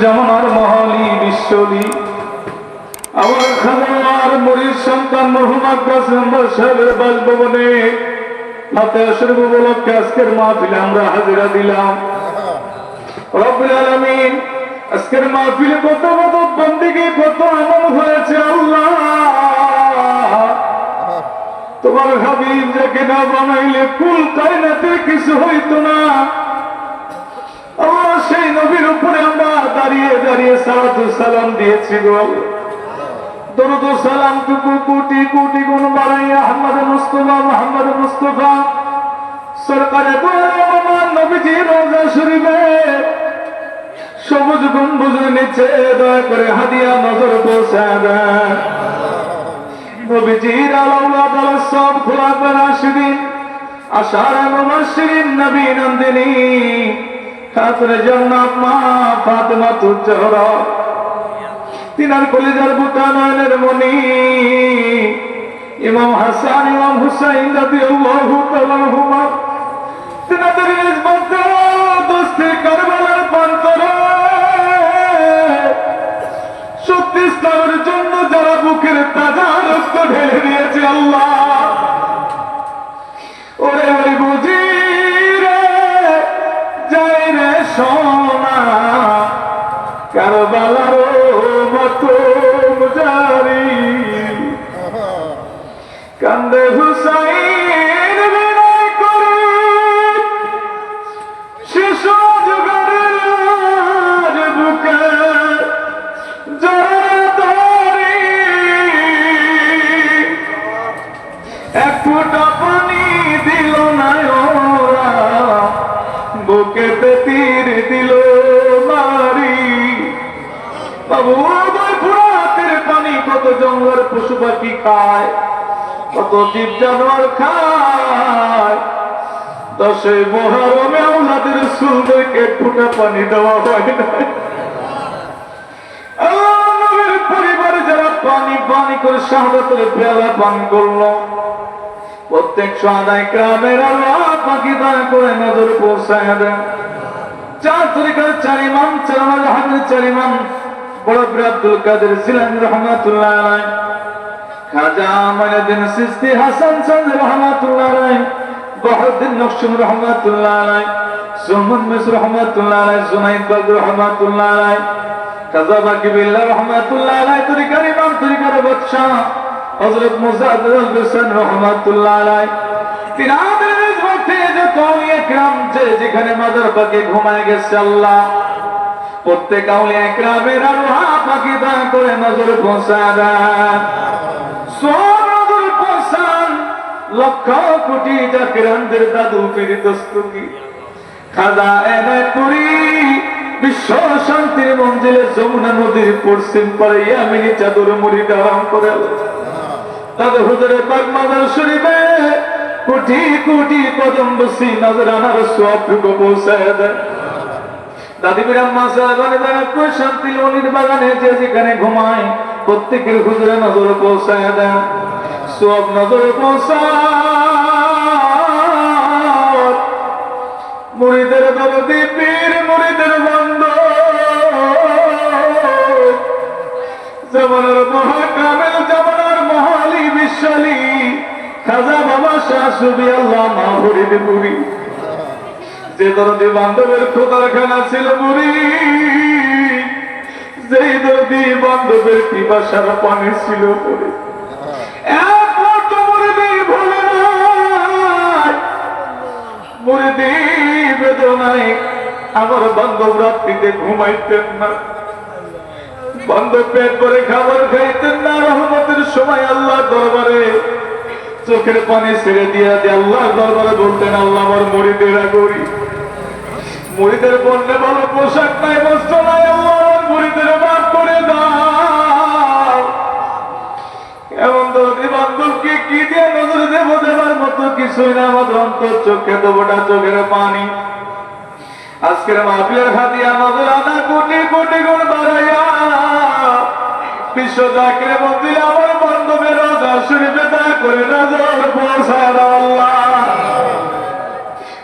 জামানার মহালি বিশ্বলি আমার খাবার মরির সন্তান মরহুম আব্বাস মেম্বার সাহেবের বাসভবনে ফাতিহা শরীফ উপলক্ষে আজকের মাহফিলে আমরা হাজিরা দিলাম। রব্বুল আলামিন আজকের মাহফিলে কত মদত বন্দেগী কত আমল হয়েছে আল্লাহ, তোমার হাবিব যাকে না বানাইলে কুল কায়নাতের কিছু হইতো না। আল্লাহ সেই নবীর উপরে আমরা দাঁড়িয়ে দাঁড়িয়ে সালাতু সালাম দিয়েছি গো। দরুদ ও সালাম টুকু কোটি কোটি গুণ বাড়াইয়া মুহাম্মদ মুস্তাফা সরকারে দু আলম নবীজির রওজা শরীফে সবুজ গম্বুজের নিচে দয়া করে হাদিয়া নজর পৌঁছায় দেন। নবীজির আলাউলাদ সব খোলাফা রাশিদিন আশারা মুবাশশিরিন নবী নন্দিনী খাতুনে জান্নাত মা ফাতেমা তুজহরা তিনার কলিজার বুটা নয়নের মনি ইমাম হাসান ইমাম হুসাইন রাদিয়াল্লাহু তাআলা আনহুমা তিনাদের নিসবত দোস্তে কারবালার প্রান্তরে সত্যি ইসলামের জন্য যারা বুকের তাজা রক্ত ঢেলে দিয়েছে আল্লাহ, ওরে ওই বুঝি রে যাই রে সোনা কারবালার মতো জারি কান্দে হুসাইন বিনয় করে শিশু যুগের বুকে জড়াতারি এক ফোঁটা পানি দিল না ওরা বুকেতে তীর দিল মারি। বাবু ফুরাতের পানি কত জঙ্গল পশু পাখি খায়, কত জীব জানোয়ার খায়, 10 মুহররমে আওলাদের রাসূলকে ফুটা পানি দেওয়া হয় না। আল্লাহর নবীর পরিবারে যারা পানি পানি করে শাহাদাতের পেয়ালা পান করলো, প্রত্যেক শাহাদায়ে কেরামের আল্লাহ পাকি দয়া করে নজর পৌঁছায় দেন। 4 তরিকার 4 ইমাম, 4 মাযহাবের 4 ইমাম, বড় পীর আব্দুল কাদের জিলানী রাহমাতুল্লাহ আলাইহি, খাজা মাইনুদ্দিন চিশতি হাসান চাঁদ রাহমাতুল্লাহ আলাইহি, বহরউদ্দিন নকশবন্দি রাহমাতুল্লাহ আলাইহি, সুলমান মিসর রাহমাতুল্লাহ আলাইহি, জুনাইদ বাগরি রাহমাতুল্লাহ আলাইহি, খাজা বাকি বিল্লাহ রাহমাতুল্লাহ আলাইহি, তরিকার ইমাম তরিকার বাদশাহ হযরত মুজাদ্দিদ আল-বিসান রাহমাতুল্লাহ আলাইহি, তিনাদের নিসবতে যে আউলিয়া کرام যেখানে মাজার পাকে ঘুমায় গেছে আল্লাহ, প্রত্যেক আউলিয়া کرامের আল্লাহ পাকি দয়া করে নজর পৌঁছায় দেন। সব নজর পৌঁছান লক্ষ কোটি জাকিরানদের দাদু পীর দস্তগীর খাজা এনায়তপুরী বিশ্ব শান্তির মঞ্জিলে যমুনা নদীর পশ্চিম পারে ইয়ামিনী চাদর মুড়ি আরাম করে তাদের হুজুরে পাক মাজার শরীফে কোটি কোটি কদম বসি নজরানার সওয়াবটুকু পৌঁছায় দেন। দাদি বিরাম্মা সাহেবানে জান্নাতুল শান্তি লনির বাগানে যে যেখানে ঘুমায় প্রত্যেকের হুজুরে নজর পৌঁছায় দেন। সব নজর পৌঁছায় মুরিদের দরদি পীর মুরিদের বন্ধু জামানার মহাকামেল জামানার মহালি বিশ্বলি খাজা বাবা শাহ সুবি আল্লাহ মাহরিদ পুরি যে দরদি বান্ধবের খোদার খানা ছিল মুরি, যেই দরদি বান্ধবের পিপাসার পানি ছিল পুরি, একমাত্র মুরিদি ভুলে নাই, মুরিদি বেদনায় আমার বান্ধব রাত্রিতে ঘুমাইতেন না, বান্ধব পেট ভরে খাবার খাইতেন না, রহমতের সময় আল্লাহ দরবারে চোখের পানি ছেড়ে দিয়া দিয়ে আল্লাহর দরবারে বলতেন আল্লাহ আমার মুরিদেরা গরি, মুরিদের বললে ভালো পোশাক নাই বস্ত্র নাই, আল্লাহ আমার মুরিদের মাফ করে দাও। এমন দরদি বান্ধবকে কি দিয়ে নজর দেব, দেবার মতো কিছুই না, আমাদের অন্তর চোখে দেবটা চোখের পানি। আজকের মাহফিলের হাতিয়া নজর আনা কোটি কোটি গুণ বাড়াইয়া বিশ্ব জাকিরে মন্দিরে আমার বান্ধবের দরবার শরীফে দয়া করে নজর পৌঁছায় দাও আল্লাহ।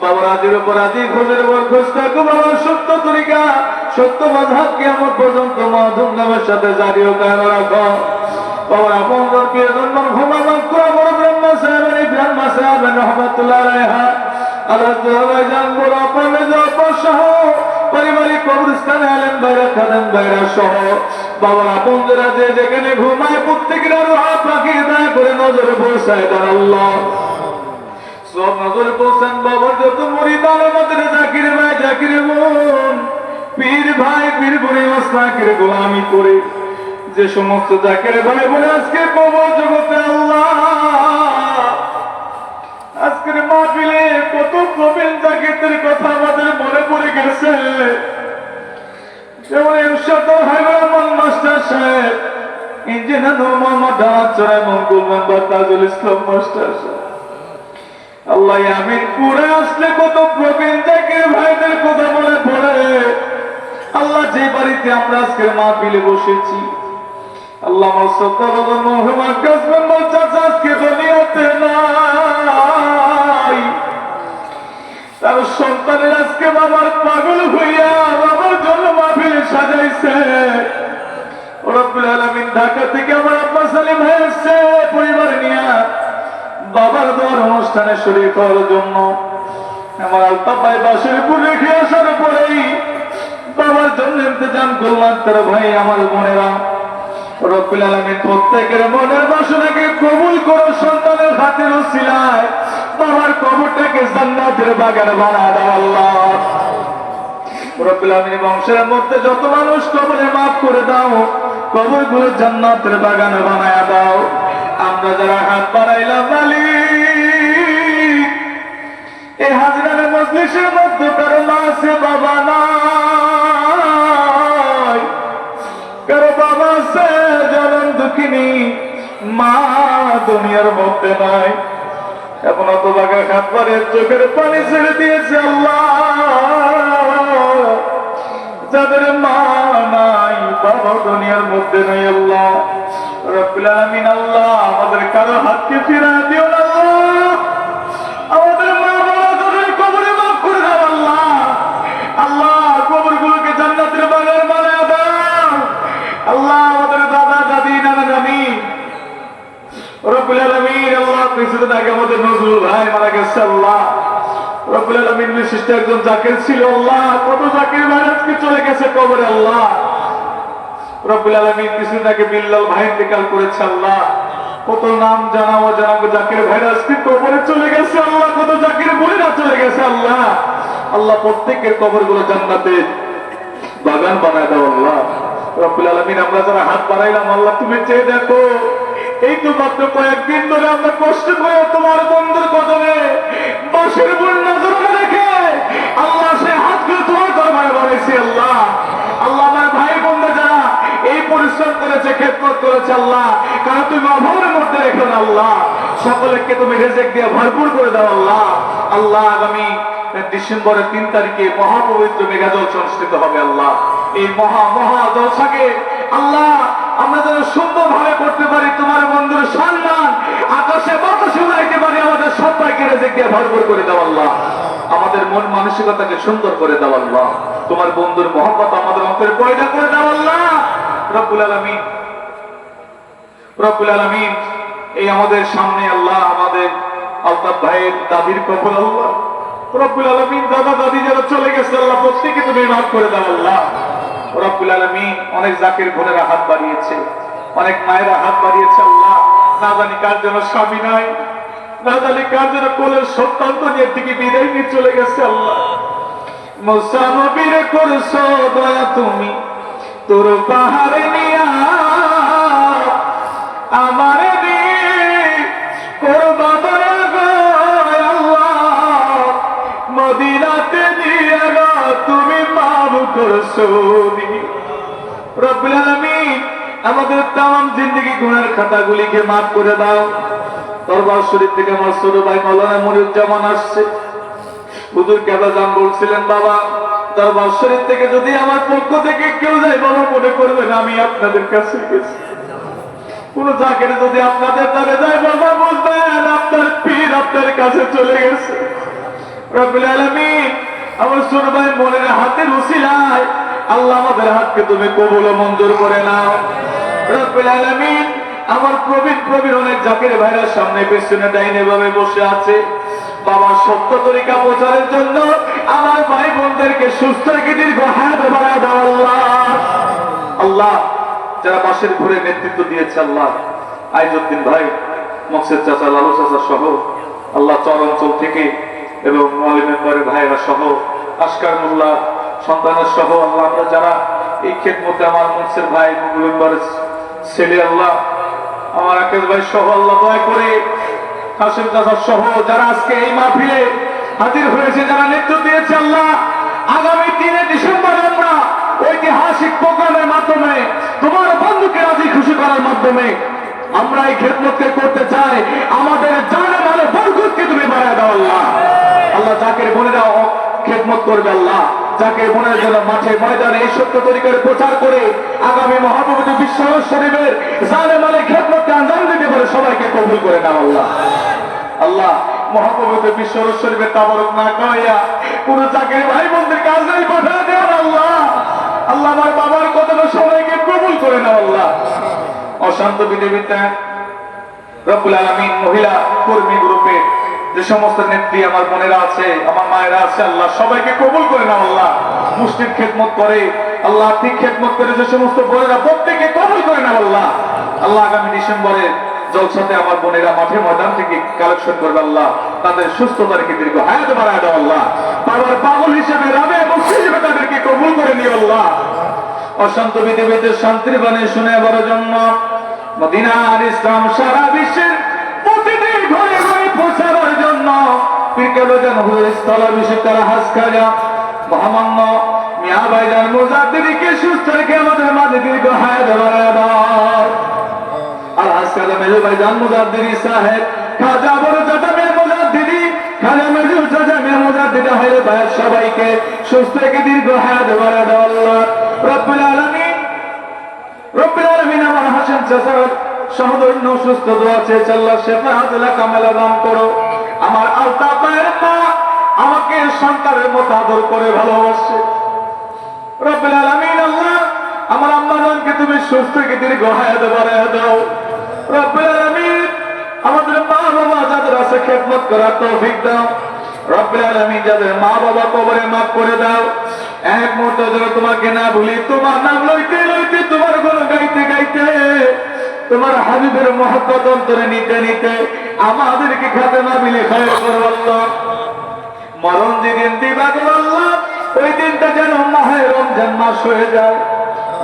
বাবা রাজির উপর রাজি, খোঁজের উপর খোঁজ থাকো বাবা, সত্য তরিকা সত্য মাযহাব কিয়ামত পর্যন্ত মাধুম নামের সাথে জারি ও কায়েম রাখো। বাবা আপনজন প্রিয়জন মরহুম আমার কুরা বড় ব্রহ্মা সাহেবের ব্রহ্মা সাহেবের রহমাতুল্লাহ আলাইহা আল্লাহ জান বড় আপনে সহ পারিবারিক কবরস্থানে আলেম ভাইরা খাদেম ভাইরা সহ বাবার আপনজরা যে যেখানে ঘুমায় প্রত্যেকের রূহ পাখির দয়া করে নজরে পৌঁছায় দেন আল্লাহ। সব নজরে পৌঁছান বাবার যত মুরিদ আমাদের জাকির ভাই জাকির বোন পীর ভাই পীর বোন মাসলাকের গোলামি করে যে সমস্ত জাকির ভাই বোন আজকে কবর জগতে আল্লাহ আজকের মাহফিলে কত প্রবীণ জাকিরদের কথা আমাদের মনে পড়ে গেছে। যেমন ইরশাদ হায়দার মাস্টার সাহেব, ইঞ্জিনিয়ার নূর মোহাম্মদ দাওয়াত চড়াই মঙ্গল মেম্বার তাজুল ইসলাম মাস্টার সাহেব। আল্লাহ আমিন পুরে আসলে কত প্রবীণ জাকির ভাইদের কথা মনে পড়ে। আল্লাহ যে বাড়িতে আমরা আজকের মাহফিলে বসেছি আল্লাহ আমার শ্রদ্ধা বাবা মরহুম আকাশ মেম্বার চাচা আজকে দুনিয়াতে নাই, তার সন্তানের আজকে বাবার পাগল হইয়া বাবার জন্য মাহফিলে সাজাইছে। রব্বুল আলামিন ঢাকা থেকে আমার আব্বা সালিম ভাই এসছে পরিবার নিয়ে বাবার দোয়ার অনুষ্ঠানে শরীক হওয়ার জন্য। আমার আলতাফ ভাই বাসের উপর রেখে আসার পরেই বাবার জন্য ইন্তজাম করলাম। তার ভাই আমার বোনেরা রব্বুল আলামিন প্রত্যেকের মনের বাসনাকে কবুল করো, সন্তানের হাতের উসিলায় বাবার কবরটাকে জান্নাতের বাগান বানায় দাও আল্লাহ। রব্বুল আলামিন বংশের মধ্যে যত মানুষ কবরে মাফ করে দাও, কবরগুলো জান্নাতের বাগান বানায় দাও। আমরা যারা হাত বাড়াইলাম মালিক এই হাজিরানের মজলিসের মধ্যে কারো মা আছে বাবা নাই, কারো বাবা আছে জনম দুঃখিনী মা দুনিয়ার মধ্যে নাই, এখন অত বাগা খাতবারের চোখের পানি ছেড়ে দিয়েছে আল্লাহ। যাদের মা নাই বাবা দুনিয়ার মধ্যে নাই আল্লাহ রব্বুল আলামিন আল্লাহ আমাদের কারো হাতকে ফিরিয়ে দিও না আল্লাহ। আমাদের মা বাবা তাদের কবরে মাফ করে দাও আল্লাহ। আল্লাহ কবরগুলোকে জান্নাতের বাগান বানায় দাও আল্লাহ। আমাদের দাদা দাদি নানা নানি রব্বুল আলামিন আল্লাহ কিছুদিন আগে আমাদের নজরুল ভাই মারা গেছে আল্লাহ। রব্বুল আলামিন বিশিষ্ট একজন জাকির ছিল আল্লাহ, কত জাকির ভাই আজকে চলে গেছে কবরে আল্লাহ। রব্বুল আলামিন কিছুদিন আগে বিল্লাল ভাই ইন্তেকাল করেছে আল্লাহ, কত নাম জানা অজানা জাকির ভাইরা আজকে কবরে চলে গেছে আল্লাহ, কত জাকির বোনেরা চলে গেছে আল্লাহ। আল্লাহ প্রত্যেকের কবরগুলো জান্নাতের বাগান বানায় দাও আল্লাহ। রব্বুল আলামিন আমরা যারা হাত বাড়াইলাম আল্লাহ তুমি চেয়ে দেখো, এই তো মাত্র কয়েকদিন ধরে আমরা কষ্ট করে তোমার বন্ধুর কদমে বাঁশের বুন নজরে রেখে আল্লাহ সে হাতগুলো তোমার দরবারে বাড়াইছি আল্লাহ। আল্লাহ আমার ভাই বোনরা যারা এই পরিশ্রম করেছে খেদমত করেছে আল্লাহ, কারণ তুমি অভাবের মধ্যে রেখো না আল্লাহ, সকলকে তুমি রিজিক দিয়ে ভরপুর করে দাও আল্লাহ। আল্লাহ আগামী ডিসেম্বরের 3 তারিখে মহাপবিত্র মেঘাজল অনুষ্ঠিত হবে আল্লাহ। এই মহা জলসাকে আল্লাহ আমরা যেন সুন্দর ভাবে করতে পারি, তোমার বন্ধুর সম্মান আকাশে বাতাসে উড়াইতে পারি, আমাদের সবাইকে রিজিক দিয়ে ভরপুর করে দাও আল্লাহ। আমাদের মন মানসিকতাকে সুন্দর করে দাও আল্লাহ। তোমার বন্ধুর মহব্বত আমাদের অন্তরে পয়দা করে দাও আল্লাহ। রব্বুল আলামিন রব্বুল আলামিন এই আমাদের সামনে আল্লাহ আমাদের আলতাফ ভাইয়ের দাদির কবর আল্লাহ রব্বুল আলামিন দাদা দাদি যারা চলে গেছে আল্লাহ প্রত্যেককে তুমি মাফ করে দাও আল্লাহ। রব্বুল আলামিন অনেক জাকির বোনেরা হাত বাড়িয়েছে, অনেক মায়েরা হাত বাড়িয়েছে আল্লাহ। না জানি কার যেন স্বামী নাই, না জানি কার যেন কোলের সন্তান দুনিয়ার থেকে বিদায় নিয়ে চলে গেছে আল্লাহ। মুসা নবীর করছো দয়া তুমি তোর পাহাড়ে নিয়া আমারে করবারে আল্লাহ মদিনাতে দিয়া তুমি মাফ করছো। রব্বুল আলামিন আমাদের তাম জিন্দগি গুনার খাতাগুলিকে মাফ করে দাও। দরবার শরীফ থেকে আমার ছোট ভাই মাওলানা মনিরুজ্জামান আসছে, হুজুর কেদাজান বলছিলেন বাবা দরবার শরীফ থেকে যদি আমার পক্ষ থেকে কেউ যায় বাবা মনে করবেন আমি আপনাদের কাছে গেছি। কোন জাকের যদি আপনাদের দ্বারে যায় বাবা বুঝবেন আপনার পীর আপনার কাছে চলে গেছে। রব্বুল আলামিন আমার ছোট ভাই মনের হাতের উসিলায় আল্লাহ আমাদের হাতকে তুমি কবুল ও মঞ্জুর করে নাও। রব্বুল আলামিন আমার প্রবীণ অনেক জাকের ভাইরা সামনে পেছনে ডাইনে ভাবে বসে আছে বাবার সত্য তরিকা প্রচারের জন্য আমার ভাই বোনদেরকে সুস্থ রেখে দীর্ঘ হায়াত বাড়ায় দাও আল্লাহ। আল্লাহ যারা বাসের ঘুরে নেতৃত্ব দিয়েছে আল্লাহ আইজউদ্দিন ভাই, মকসেদ চাচা, লালু চাচা সহ আল্লাহ চর অঞ্চল থেকে এবং মৌলিমের ভাইরা সহ আসকার মোল্লা সন্তানের সহ আল্লাহ আমরা যারা এই খেদমতে আমার মকসেদ ভাই মৌলিমের ছেলে আল্লাহ আমার আকেশ ভাই সহ আল্লাহ দয়া করে হাসিম চাচা সহ যারা আজকে এই মাহফিলে হাজির হয়েছে যারা নেতৃত্ব দিয়েছে আল্লাহ আগামী 3 ডিসেম্বর আমরা ঐতিহাসিক প্রোগ্রামের মাধ্যমে তোমার বন্ধুকে রাজি খুশি করার মাধ্যমে আমরা এই খেদমতকে করতে চাই। আমাদের জানে মানে বরকতকে তুমি বাড়ায় দাও আল্লাহ। আল্লাহ জাকের বোনেরা খেদমত করবে আল্লাহ, জাকের বোনের জন্য মাঠে ময়দানে এই সত্য তরিকার প্রচার করে আগামী মহাপবিত্র বিশ্ব শরীফের জানে মানে খেদমতকে আঞ্জাম দিতে পারে সবাইকে কবুল করে নাও আল্লাহ। আল্লাহ মহাপবিত্র বিশ্ব শরীফের তাবারক না করাইয়া কোন জাকের ভাই বোনদের কাজ নাই পাঠিয়ে দেওয়ার আল্লাহ। আল্লাহ আমার বাবার কথাটা সবাইকে কবুল করে নাও আল্লাহ। অশান্ত পৃথিবীতে রব্বুল আলামিন মহিলা কর্মী গ্রুপে যে সমস্ত নেত্রী আমার বোনেরা আছে আমার মায়েরা আছে আল্লাহ সবাইকে কবুল করে নাও আল্লাহ। মুসলিম খেদমত করে আল্লাহ আর্থিক খেদমত করে যে সমস্ত বোনেরা প্রত্যেকে কবুল করে নাও আল্লাহ। আল্লাহ আগামী ডিসেম্বরে জলসাতে আমার বোনেরা মাঠে ময়দান থেকে কালেকশন করবে আল্লাহ, তাদের সুস্থতা রেখে দীর্ঘ হায়াত বাড়ায় দাও আল্লাহ। বাবার পাগল হিসেবে রাবে এবং হিসেবে তাদেরকে কবুল করে নিও আল্লাহ। অশান্ত পৃথিবীতে শান্তির বাণী শুনে বড় জন্ম মদিনার ইসলাম সারা বিশ্বের প্রতিটি ঘরে ঘরে পৌঁছাবার জন্য পীরকেবলাজান হুজুর স্থলাভিষেক তারা হাজ খাজা মহামান্য মিয়া ভাইজান মুজাদ্দিদকে সুস্থ রেখে আমাদের মাঝে দীর্ঘ হায়াত বাড়ায় দাও। আর হাজ খাজা মেজু ভাইজান মুজাদ্দিদি সাহেব খাজা বড় চাচা মেয়ে মুজাদ্দিদি খাজা মেজু চাচা মেয়ে মুজাদ্দিদি হয়ে ভাইয়ের সবাইকে সুস্থ রেখে দীর্ঘ হায়াত বাড়ায় দাও আল্লাহ। রব্বুল আলামিন আমার হাসান চাচার সহদৈন্য সুস্থ দোয়া চেয়েছে আল্লাহ শেফাআত কামেলা দান করো। আমার আলতা পায়ের মা আমাকে সন্তানের মতো আদর করে ভালোবাসে। রব্বুল আলামিন আল্লাহ আমার আম্মা জানকে তুমি সুস্থ রেখে দীর্ঘ হায়াত বাড়ায় দাও। রব্বুল আলামিন আমাদের মা বাবা যাদের আছে খেদমত করার তৌফিক দাও। রব্বুল আলামিন যাদের মা বাবা কবরে মাফ করে দাও। এক মুহূর্ত ধরে তোমাকে না ভুলি তোমার নাম লইতে লইতে তোমার গুণ গাইতে গাইতে তোমার হাবিবের মহব্বত অন্তরে নিতে নিতে আমাদেরকে খাতেমা মিলে খায়ের করো আল্লাহ। মরণ যেদিন দিবা গো আল্লাহ ওই দিনটা যেন মাহে রমজান মাস হয়ে যায়।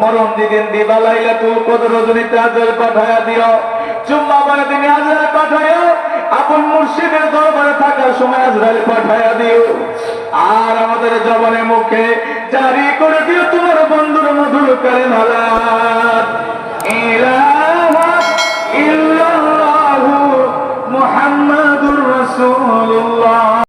মরণ যেদিন দিবা লাইলাতুল কদর রজনীতে আজরাইল পাঠায়া দিও। জুম্মা বারে দিনে আজরাইল পাঠায়া আপন মুর্শিদের দরবারে থাকার সময় আজরাইল পাঠায়া দিও। আর আমাদের জবানে মুখে জারি করে দিও তোমার বন্ধুর মধুর কালেমা লা